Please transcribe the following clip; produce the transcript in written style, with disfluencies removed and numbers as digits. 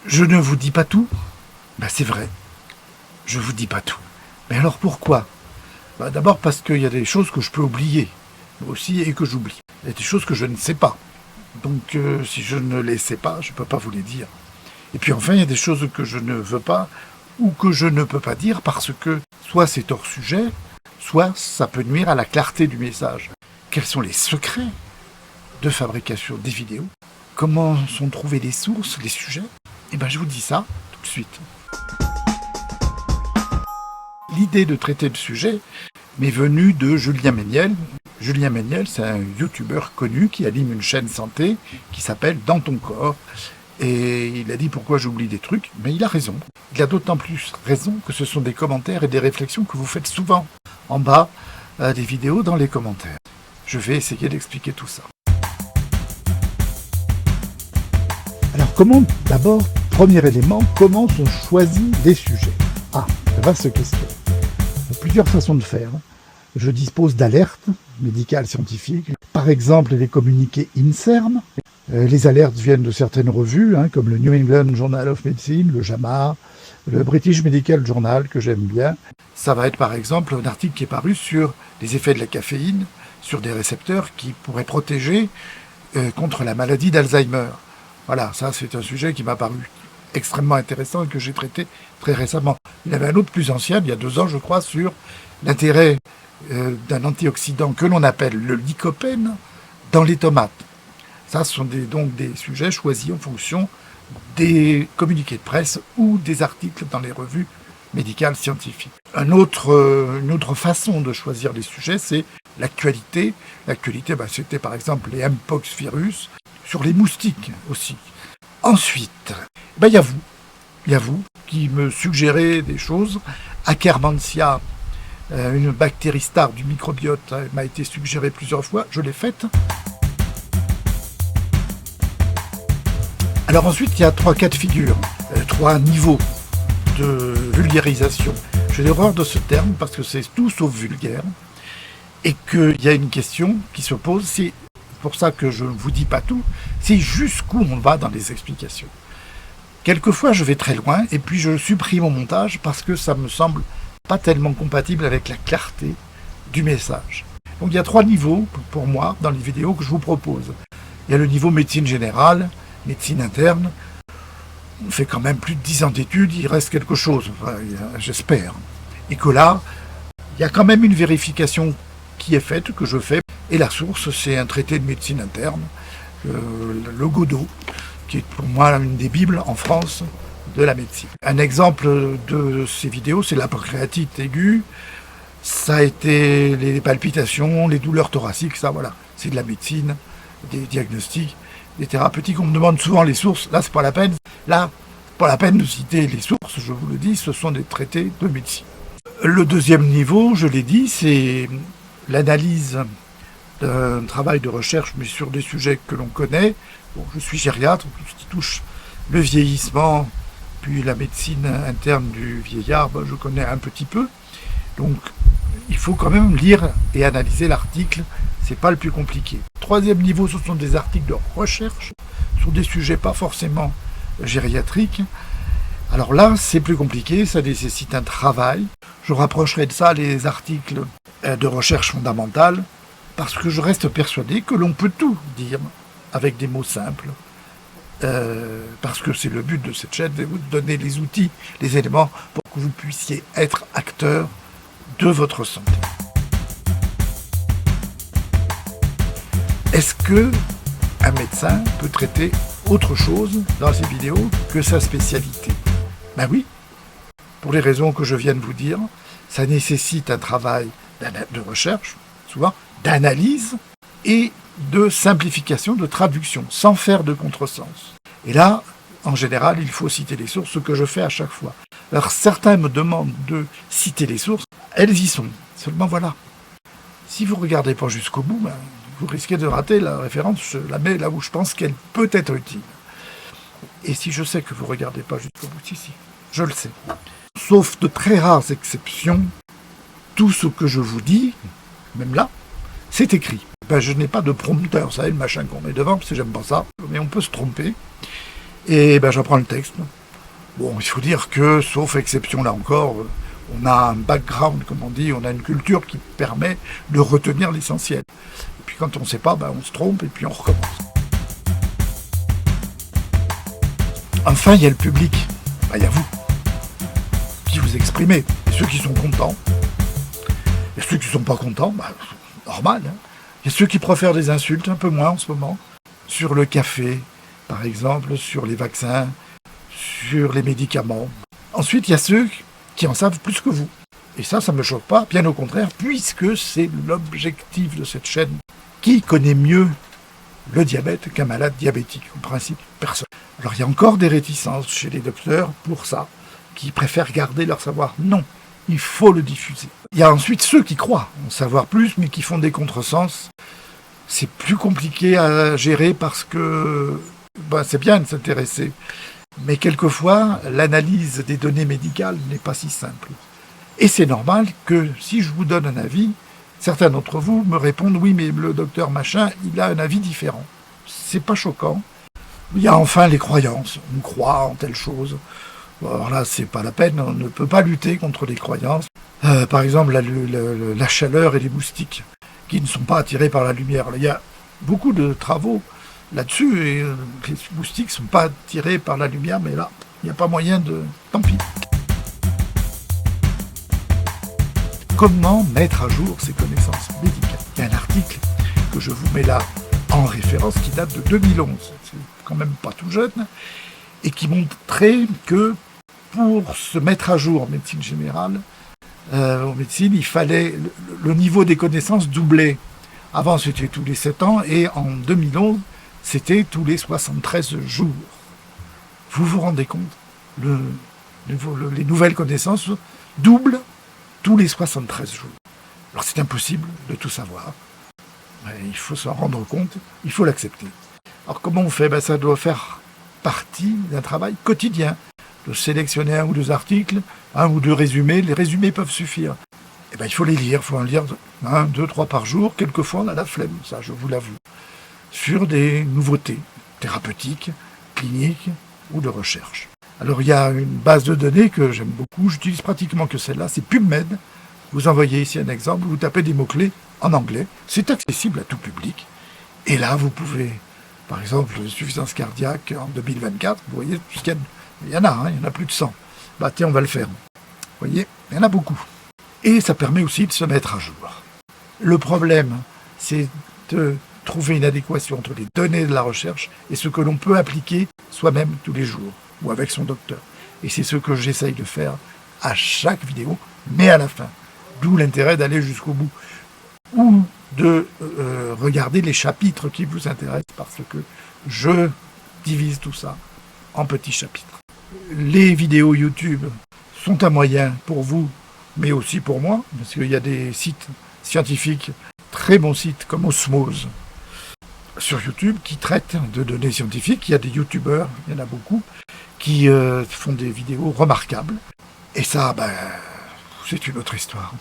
Je ne vous dis pas tout. Ben, c'est vrai, je vous dis pas tout. Mais alors pourquoi? D'abord parce qu'il y a des choses que je peux oublier aussi et que j'oublie. Il y a des choses que je ne sais pas. Donc si je ne les sais pas, je ne peux pas vous les dire. Et puis enfin, il y a des choses que je ne veux pas ou que je ne peux pas dire parce que soit c'est hors sujet, soit ça peut nuire à la clarté du message. Quels sont les secrets de fabrication des vidéos? Comment sont trouvées les sources, les sujets? Eh bien, je vous dis ça tout de suite. L'idée de traiter le sujet m'est venue de Julien Méniel. Julien Méniel, c'est un youtubeur connu qui anime une chaîne santé qui s'appelle Dans ton corps. Et il a dit pourquoi j'oublie des trucs, mais il a raison. Il a d'autant plus raison que ce sont des commentaires et des réflexions que vous faites souvent en bas des vidéos dans les commentaires. Je vais essayer d'expliquer tout ça. Alors comment, d'abord, premier élément, comment sont choisis des sujets? Ah, vaste question. Il y a plusieurs façons de faire. Je dispose d'alertes médicales scientifiques, par exemple les communiqués INSERM. Les alertes viennent de certaines revues, comme le New England Journal of Medicine, le JAMA, le British Medical Journal, que j'aime bien. Ça va être par exemple un article qui est paru sur les effets de la caféine sur des récepteurs qui pourraient protéger contre la maladie d'Alzheimer. Voilà, ça c'est un sujet qui m'a paru extrêmement intéressant et que j'ai traité très récemment. Il y avait un autre plus ancien, il y a 2 ans je crois, sur l'intérêt d'un antioxydant que l'on appelle le lycopène dans les tomates. Ça, ce sont donc des sujets choisis en fonction des communiqués de presse ou des articles dans les revues médicales scientifiques. Une autre façon de choisir les sujets, c'est l'actualité. L'actualité, c'était par exemple les Mpox virus, sur les moustiques aussi. Ensuite, il y a vous qui me suggérez des choses. Akkermansia, une bactérie star du microbiote, m'a été suggérée plusieurs fois, je l'ai faite. Alors ensuite, il y a 3 cas de figure, 3 niveaux de vulgarisation. J'ai horreur de ce terme parce que c'est tout sauf vulgaire et qu'il y a une question qui se pose, c'est pour ça que je ne vous dis pas tout, c'est jusqu'où on va dans les explications. Quelquefois, je vais très loin et puis je supprime au montage parce que ça me semble pas tellement compatible avec la clarté du message. Donc il y a 3 niveaux pour moi dans les vidéos que je vous propose. Il y a le niveau médecine générale, médecine interne. On fait quand même plus de 10 ans d'études, il reste quelque chose, enfin, j'espère. Et que là, il y a quand même une vérification qui est faite, que je fais. Et la source, c'est un traité de médecine interne, le Godot, qui est pour moi une des bibles en France de la médecine. Un exemple de ces vidéos, c'est la pancréatite aiguë. Ça a été les palpitations, les douleurs thoraciques, ça voilà. C'est de la médecine, des diagnostics, des thérapeutiques. On me demande souvent les sources. Là, c'est pas la peine. Là, pas la peine de citer les sources, je vous le dis, ce sont des traités de médecine. Le deuxième niveau, je l'ai dit, c'est l'analyse d'un travail de recherche, mais sur des sujets que l'on connaît. Bon, je suis gériatre, tout ce qui touche le vieillissement, puis la médecine interne du vieillard, je connais un petit peu. Donc, il faut quand même lire et analyser l'article, c'est pas le plus compliqué. Troisième niveau, ce sont des articles de recherche sur des sujets pas forcément gériatriques. Alors là, c'est plus compliqué, ça nécessite un travail. Je rapprocherai de ça les articles de recherche fondamentale, parce que je reste persuadé que l'on peut tout dire avec des mots simples. Parce que c'est le but de cette chaîne, de vous donner les outils, les éléments pour que vous puissiez être acteur de votre santé. Est-ce que un médecin peut traiter autre chose dans ses vidéos que sa spécialité? Ben oui, pour les raisons que je viens de vous dire, ça nécessite un travail de recherche, souvent d'analyse et de simplification, de traduction, sans faire de contresens. Et là, en général, il faut citer les sources, ce que je fais à chaque fois. Alors certains me demandent de citer les sources, elles y sont. Seulement voilà, si vous ne regardez pas jusqu'au bout, vous risquez de rater la référence, je la mets là où je pense qu'elle peut être utile. Et si je sais que vous ne regardez pas jusqu'au bout, si, je le sais. Sauf de très rares exceptions, tout ce que je vous dis, même là, c'est écrit. Je n'ai pas de prompteur, vous savez, le machin qu'on met devant, parce que j'aime pas ça, mais on peut se tromper. et ben, j'apprends le texte. Bon, il faut dire que, sauf exception là encore, on a un background, comme on dit, on a une culture qui permet de retenir l'essentiel. Et puis quand on ne sait pas, ben, on se trompe et puis on recommence. Enfin, il y a le public. Ben, il y a vous, qui vous exprimez. Et ceux qui sont contents. Et ceux qui ne sont pas contents, ben, normal. Hein. Il y a ceux qui préfèrent des insultes, un peu moins en ce moment. Sur le café, par exemple, sur les vaccins, sur les médicaments. Ensuite, il y a ceux qui en savent plus que vous. Et ça ne me choque pas, bien au contraire, puisque c'est l'objectif de cette chaîne. Qui connaît mieux le diabète qu'un malade diabétique? En principe, personne. Alors il y a encore des réticences chez les docteurs pour ça, qui préfèrent garder leur savoir. Non, il faut le diffuser. Il y a ensuite ceux qui croient en savoir plus, mais qui font des contresens. C'est plus compliqué à gérer parce que c'est bien de s'intéresser. Mais quelquefois, l'analyse des données médicales n'est pas si simple. Et c'est normal que si je vous donne un avis, certains d'entre vous me répondent « Oui, mais le docteur machin, il a un avis différent. » C'est pas choquant. Il y a enfin les croyances. On croit en telle chose. Alors là, c'est pas la peine. On ne peut pas lutter contre les croyances. Par exemple, la chaleur et les moustiques qui ne sont pas attirés par la lumière. Il y a beaucoup de travaux là-dessus, et les moustiques ne sont pas attirés par la lumière, mais là, il n'y a pas moyen de... Tant pis. Comment mettre à jour ces connaissances médicales? Il y a un article que je vous mets là en référence qui date de 2011, c'est quand même pas tout jeune, et qui montrait que pour se mettre à jour en médecine générale, en médecine, il fallait le niveau des connaissances doubler. Avant, c'était tous les 7 ans, et en 2011, c'était tous les 73 jours. Vous vous rendez compte? Les nouvelles connaissances doublent tous les 73 jours. Alors c'est impossible de tout savoir. Mais il faut s'en rendre compte, il faut l'accepter. Alors comment on fait? Ça doit faire partie d'un travail quotidien. De sélectionner 1 ou 2 articles, 1 ou 2 résumés. Les résumés peuvent suffire. Il faut les lire, il faut en lire 1, 2, 3 par jour. Quelquefois on a la flemme, ça je vous l'avoue. Sur des nouveautés thérapeutiques, cliniques ou de recherche. Alors il y a une base de données que j'aime beaucoup, j'utilise pratiquement que celle-là, c'est PubMed. Vous envoyez ici un exemple, vous tapez des mots-clés en anglais, c'est accessible à tout public. Et là vous pouvez, par exemple, suffisance cardiaque en 2024, vous voyez, puisqu'il y en a, il y en a plus de 100. Tiens, on va le faire. Vous voyez, il y en a beaucoup. Et ça permet aussi de se mettre à jour. Le problème, c'est de trouver une adéquation entre les données de la recherche et ce que l'on peut appliquer soi-même tous les jours, ou avec son docteur. Et c'est ce que j'essaye de faire à chaque vidéo, mais à la fin. D'où l'intérêt d'aller jusqu'au bout. Ou de regarder les chapitres qui vous intéressent, parce que je divise tout ça en petits chapitres. Les vidéos YouTube sont un moyen pour vous, mais aussi pour moi, parce qu'il y a des sites scientifiques, très bons sites comme Osmose, sur YouTube, qui traitent de données scientifiques. Il y a des youtubeurs, il y en a beaucoup, qui font des vidéos remarquables. Et ça, c'est une autre histoire.